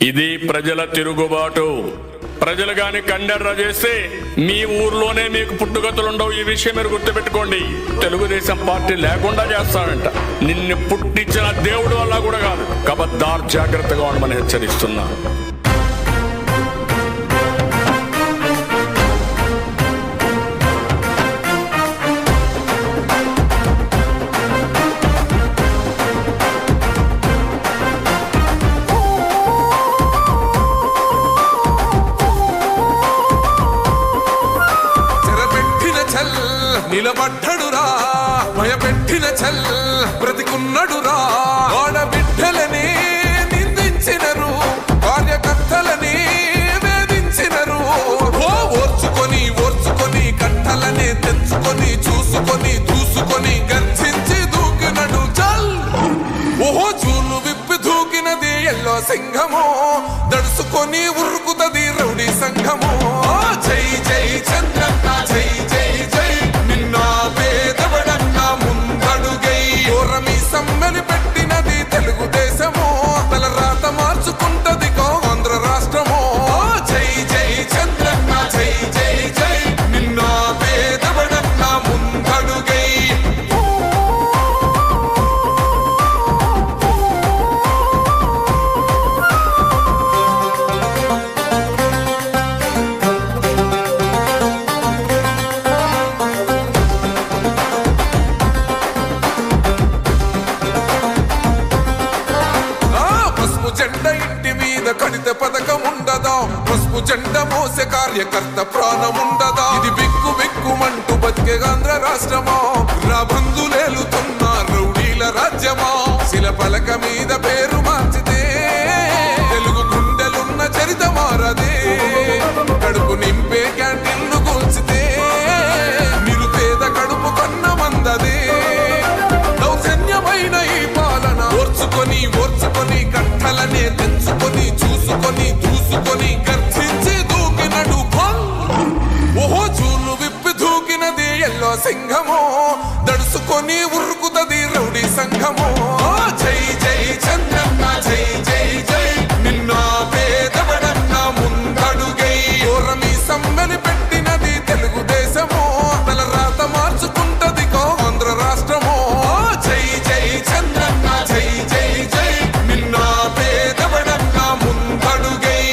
ఇది ప్రజల తిరుగుబాటు. ప్రజలు గాని కండెర్ర చేస్తే మీ ఊర్లోనే మీకు పుట్టుగతులుండవు. ఈ విషయం మీరు గుర్తుపెట్టుకోండి. తెలుగుదేశం పార్టీ లేకుండా చేస్తాడంట. నిన్ను పుట్టించిన దేవుడు వల్ల కూడా కాదు. కబద్దార్, జాగ్రత్తగా ఉండమని హెచ్చరిస్తున్నాను. నిలబడ్డడురా భయపెట్టిన చల్ బ్రతికున్నడురా. ఆడబిడ్డలని నిందించినరు, కార్యకర్తలని వేధించినరు. ఓర్చుకొని ఓర్చుకొని కట్టలనే తెంచుకొని చూసుకొని దూసుకొని గర్జించి దూకినడు చల్. ఓహో చూలు విప్పి దూకినది ఎల్లో సింహము, దడుసుకొని ఉరుకుతది రౌడీ సంఘము. జై జై చంద్రన్న జై జై జై, సమ్మెలి పెట్టినది తెలుగుదేశము. తల రాత మార్చుకుంటది ఆంధ్ర రాష్ట్రము. జై జై చంద్రన్న జై జై జై, నిన్న పేదవడన్న ముందడుగై. జెండా ఇంటి మీద కడితే పథకం ఉండదా? పసుపు జెండా మోసే కార్యకర్త ప్రాణం ఉండదా? ఇది బిక్కు బిక్కుమంటూ బతికే ఆంధ్ర రాష్ట్రమా? రాబందులేలుతున్న రౌడీల రాజ్యమా? శిల పలక మీద పేరు మార్చితే తెలుగు గుండెలున్న చరిత మారదే. కడుపు నింపే క్యాంటీన్లు కూల్చితే నిరుపేద కడుపు కన్న మందదే. దౌర్జన్యమైన ఈ పాలన ఓర్చుకొని ఓర్చుకొని కట్టలనే తెంచుకొని చూసుకొని దూసుకొని గర్జించి దూకినడు. ఓహో చూలు విప్పి దూకినది ఎల్లో సింహము, దడుసుకొని ఉరుకుతది రౌడీ సంఘము. జై జై చంద్రన్న జై జై జై, నిన్న పేదవడన్న ముందడుగై. ఓరమి సమ్మెని పెట్టినది తెలుగుదేశము. తల రాత మార్చుకుంటది ఆంధ్ర రాష్ట్రము. జై జై చంద్రన్న జై జై జై, నిన్న పేదవడన్న ముందడుగై.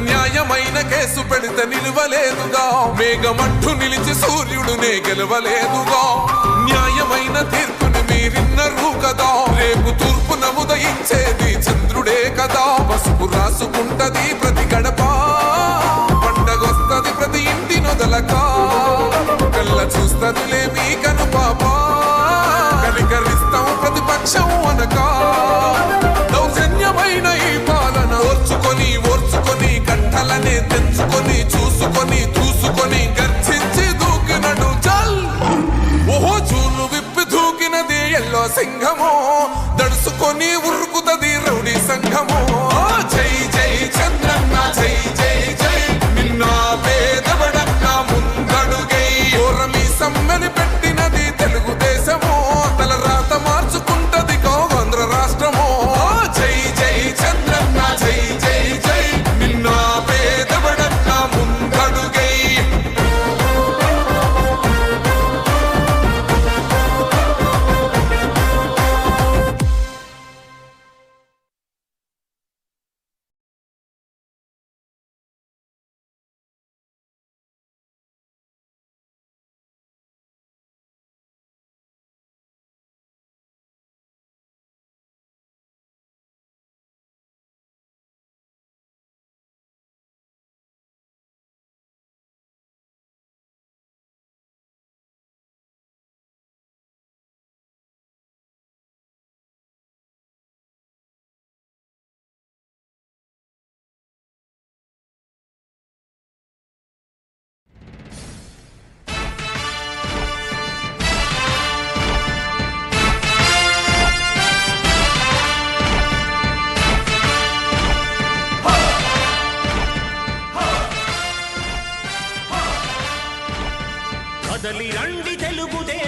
న్యాయమైన కేసు పెడితే నిలవలేదుగా, మేఘమట్టు నిలిచి సూర్యుడునే గెలవలేదుగా. న్యాయమైన తీర్పుని మీరిన్నరు కదా, రేపు తూర్పున ఉదయించేది చంద్రుడే కదా. పసుపు రాసుకుంటది ప్రతి గడప, పండగొస్తది ప్రతి ఇంటి నొదలక. కళ్ళ చూస్తదిలే మీ కను పాప, కనికరిస్తాం ప్రతిపక్షం అనక. దౌర్జన్యమైన ఈ పాలన ఓర్చుకొని ఓర్చుకొని కట్టలనే తెంచుకొని చూసుకొని దూసుకొని గర్జించి దూకినడు చల్. ఓహో చూలు విప్పి దూకినది ఎల్లో సింహము, దడుసుకొని ఉరుకుతది రౌడీ సంఘము. జై జై చంద్రన్న జై జై జై, నిన్న పేదవడన్న ముందడుగై. ఓరమి సమ్మెని పెట్టినది తెలుగుదేశము. తల రాత మార్చుకుంటది ఆంధ్ర రాష్ట్రము. జై జై చంద్రన్న జై జై జై, నిన్న పేదవడన్న ముందడుగై.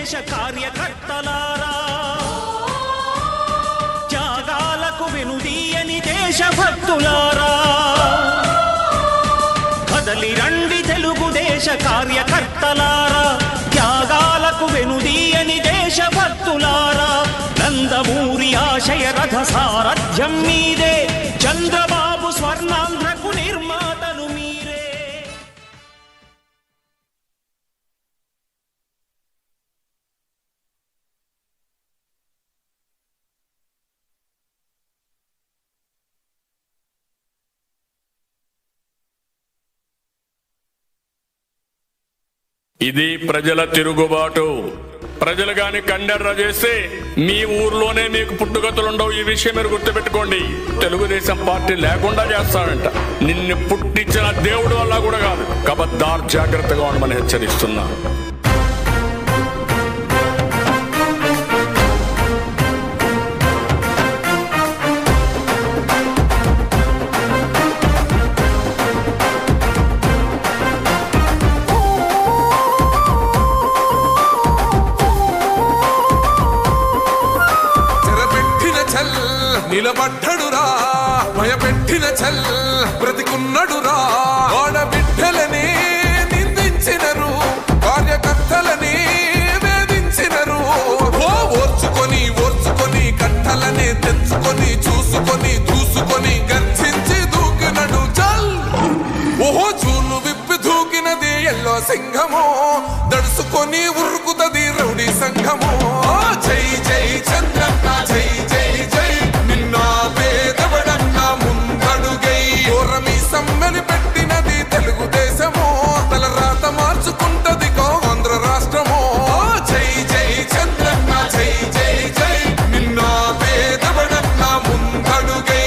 దేశ కార్యకర్తలారా, త్యాగాలకు వెనుదీయని దేశభక్తులారా, కదలి రండి తెలుగుదేశ కార్యకర్తలారా, త్యాగాలకు వెనుదీయని దేశభక్తులారా, నందమూరి ఆశయ రథ సారథ్యం మీదే, చంద్రబాబు స్వర్ణాంధ్రకు నిర్మాతలు మీరే. ఇది ప్రజల తిరుగుబాటు. ప్రజలు గాని కండెర్ర చేస్తే మీ ఊర్లోనే మీకు పుట్టుగతులుండవు. ఈ విషయం మీరు గుర్తుపెట్టుకోండి. తెలుగుదేశం పార్టీ లేకుండా చేస్తాడంట. నిన్ను పుట్టించిన దేవుడు వల్ల కూడా కాదు. కబద్దార్, జాగ్రత్తగా ఉండమని హెచ్చరిస్తున్నా. నిలబడ్డడురా భయపెట్టిన చల్ బ్రతికున్నడురా, ఆడబిడ్డలని నిందించినరు, కార్యకర్తలని వేధించినరు. ఓర్చుకొని ఓర్చుకొని కట్టలనే తెంచుకొని చూసుకొని దూసుకొని గర్జించి దూకినడు చల్. ఓహో చూలు విప్పి దూకినది ఎల్లో సింహము, దడుసుకొని ఉరుకుతది రౌడీ సంఘము. జై జై చంద్రన్న జై జై జై, సమ్మెలి పెట్టినది తెలుగుదేశము, తల రాత మార్చుకుంటది ఆంధ్ర రాష్ట్రము. జై జై చంద్రన్న జై జై జై, నిన్న పేదవడన్న ముందడుగై.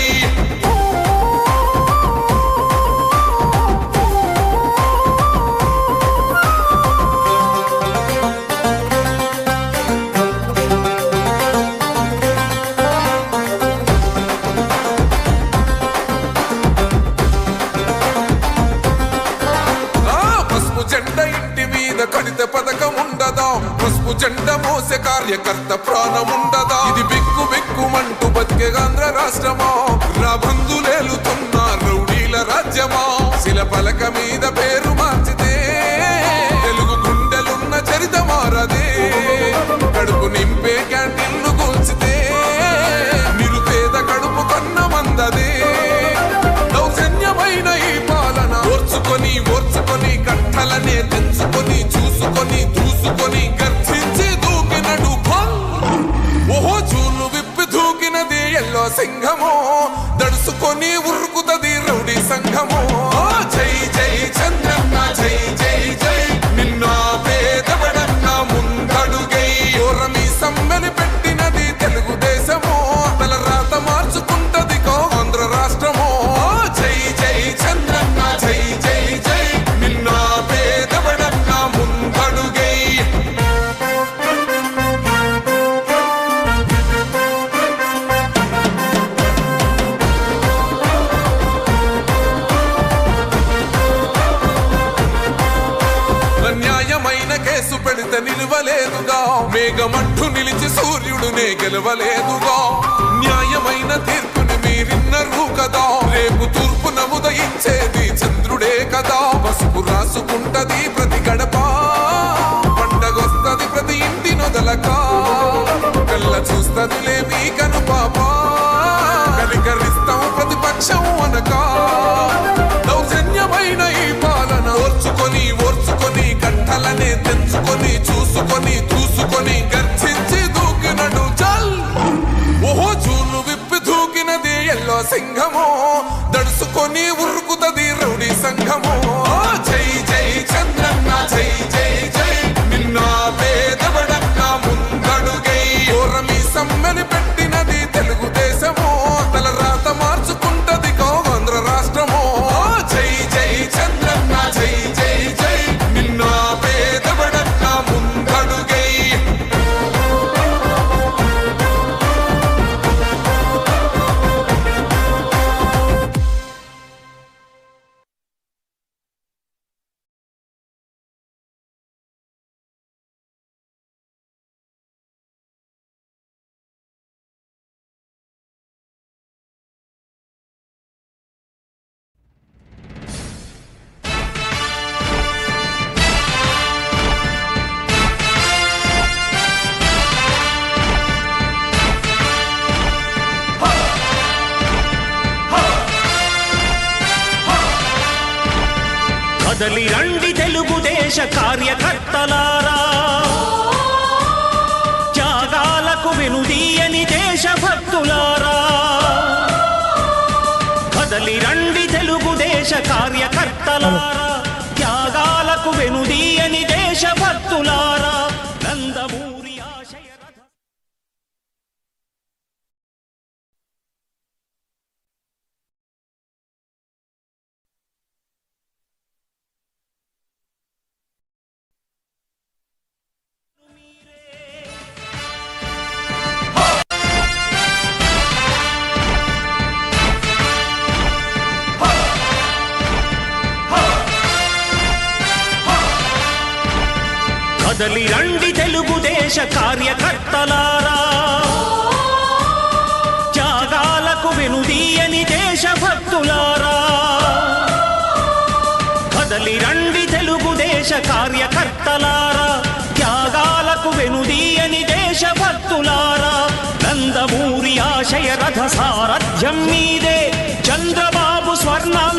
కడిత పథకం ఉండదా, పసుపు జెండ మోసే కార్యకర్త ప్రాణముండదా. ఇది బిక్కు బిక్కుమంటూ బతికే ఆంధ్ర రాష్ట్రమా, నా బంధులేలుతున్న రౌడీల రాజ్యమా. శిల పలక మీద పేరు మార్చితే తెలుగు గుండెలున్న చరిత మారదే, కడుపు నింపే క్యాంటీన్లు కూల్చితే నిరుపేద కడుపు కన్న మందదే. దౌర్జన్యమైన ఈ పాలన ఓర్చుకొని ఓర్చుకొని కట్టలనే తెంచుకొని చూసుకొని దూసుకొని గర్జించి దూకినడు. ఓహో చూలు విప్పి దూకినది ఎల్లో సింహము, దడుసుకొని ఉరుకుతది రౌడీ సంఘము. జై జై చంద్రన్న జై జై జై, నిన్న పేదవడన్న ముందడుగై. ఓరమి సమ్మెని పెట్టినది తెలుగుదేశము, తల రాత మార్చుకుంటది ఆంధ్ర రాష్ట్రము. జై జై చంద్రన్న జై జై జై, నిన్న పేదవడన్న ముందడుగై. న్యాయమైన కేసు పెడితే నిలవలేదుగా, మేఘమంటూ నిలిచి సూర్యుడునే గెలవలేదుగా. న్యాయమైన తీర్పుని మీరిన్నరు కదా, రేపు తూర్పున ఉదయించేది చంద్రుడే కదా. పసుపు రాసుకుంటది ప్రతి గడప, పండగొస్తది ప్రతి ఇంటి నొదలక, కళ్ళ చూస్తదిలే మీ కను పాప. కనికరిస్తాం ప్రతిపక్షం అనక, దౌర్జన్యమైన ఈ పాలన ఓర్చుకొని ఓర్చుకొని కట్టలనే తెంచుకొని చూసుకొని దూసుకొని గర్జించి దూకినడు చల్. ఓహో చూలు విప్పి దూకినది ఎల్లో సింహము, దడుసుకొని ఉరుకుతది రౌడీ సంఘము. జై జై చంద్రన్న జై జై జై, నిన్న పేదవడన్న ముందడుగై. ఓరమి సమ్మెని పెట్టినది తెలుగుదేశము, తల రాత మార్చుకుంటది ఆంధ్ర రాష్ట్రము. జై జై చంద్రన్న జై జై జై, నిన్న పేదవడన్న ముందడుగై. కదలి రండి తెలుగుదేశ కార్యకర్తలారా, త్యాగాలకు వెనుదీయని దేశభక్తులారా. కదలి రండి తెలుగుదేశ కార్యకర్తలారా, త్యాగాలకు వెనుదీయని దేశభక్తులారా. నందమూరి ఆశయ రథ కదలి రండి తెలుగుదేశ కార్యకర్తలారా, త్యాగాలకు వెనుదీయని దేశభక్తులారా. కదలి రండి తెలుగుదేశ కార్యకర్తలారా, త్యాగాలకు వెనుదీయని దేశభక్తులారా. నందమూరి ఆశయ రథ సారథ్యం మీదే,